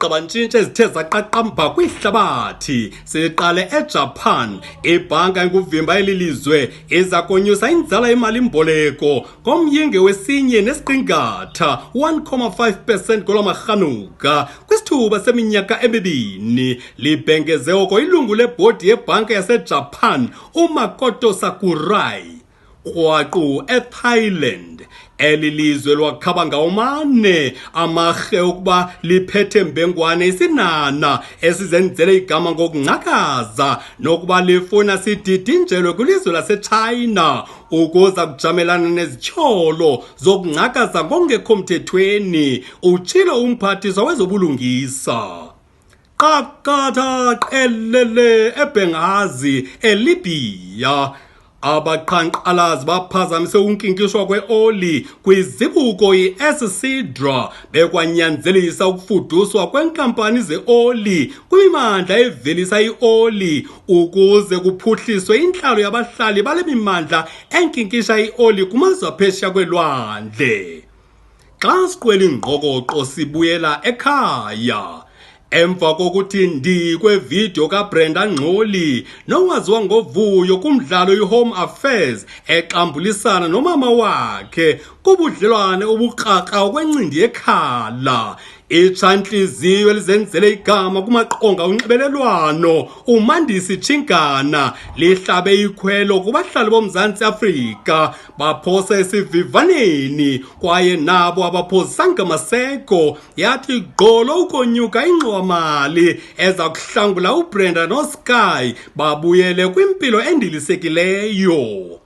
iingxabantshintshi ezithe zaqaqamba kwihlabathi. Siqale eJapan, ibhanka enguvimba elilizwe iza konyusa inzala yemali-mboleko ngomyinge wesinye nesiqingatha 1.5% kwelamaRhanuka kwisithuba seminyaka emibini. Libhengeze oko ilungu lebhodi yebhanka yaseJapan uMakoto Sakurai. Krwaqu eThailand, eli lizwe lwakhaba ngawomane amarhe ukuba liphethe mbengwane isinana esizenzele igama ngokungcakaza nokuba lifuna sididinjelwe kwilizwe laseChina ukuza kujamelana nezityholo zokungcakaza ngokungekho mthethweni, utshilo umphathiswa wezobulungisa. Qakatha qelele eBenghazi, eLibya. Abaqhankqalazi baphazamise unkinkishwa kweoli kwizibuko i-Essidra bekwanyanzelisa ukufuduswa kweenkampani zeoli kwimimandla evelisa ioli ukuze kuphuhliswe intlalo yabahlali bale mimandla enkinkisha ioli kumazwe aphesheya kwelwandle. Xa siqwela ingqokoqo sibuyela ekhaya. Emva kokuthi ndi kwevidiyo kaBrenda Ngxoli nowaziwa ngovuyo kumdlalo iHome Affairs exambulisana nomama wakhe kubudlelwane obukrakra okwencindi yekhala, itshantliziyo elizenzele igama kumaqonga onxibelelwano uMandisi Chingana lihlabe ikhwelo kubahlali boMzantsi Afrika baphosa esivivaneni kwaye nabo abaphosanga maseko. Yathi gqolo ukonyuka ingxowamali eza kuhlangula uBrenda noSky babuyele kwimpilo endilisekileyo.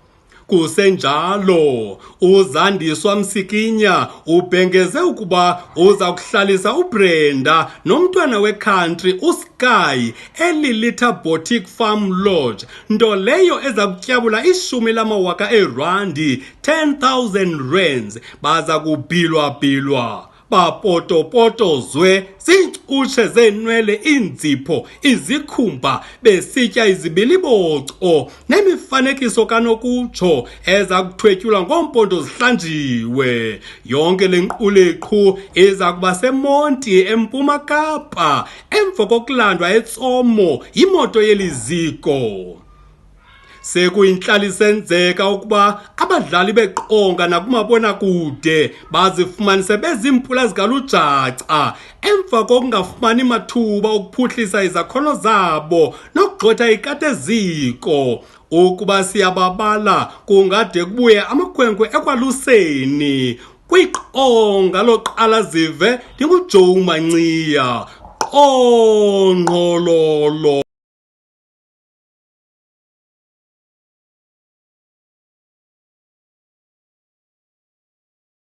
Kusenjalo, uZandiswa Msikinya ubhengeze ukuba uza kuhlalisa uBrenda nomntwana wekhantri uSky eLilita Boutique Farm Lodge, nto leyo eza kutyabula R10,000, 10,000 rands. Baza kubhilwa-bhilwa bapotopotozwe ziincutshe zeenwele, iinzipho, izikhumba, besitya izibiliboco nemifanekiso kanokutsho eza kuthwetyulwa ngoompondo zihlanjiwe. Yonke le nkquleqhu iza kuba seMonti eMpuma Kapa emva kokulandwa eTsomo yimoto yeliziko. Sekuyintlalo isenzeka ukuba abadlali beqonga nakumabonakude bazifumanise bezimpula zikalujaca emva kokungafumani mathuba okuphuhlisa izakhono zabo nokugxotha ikateziko. Ukuba siyababala kungade kubuye amakhwenkwe ekwaluseni. Kwiqonga loqala zive ndinguJoe Manciya, Qongqololo.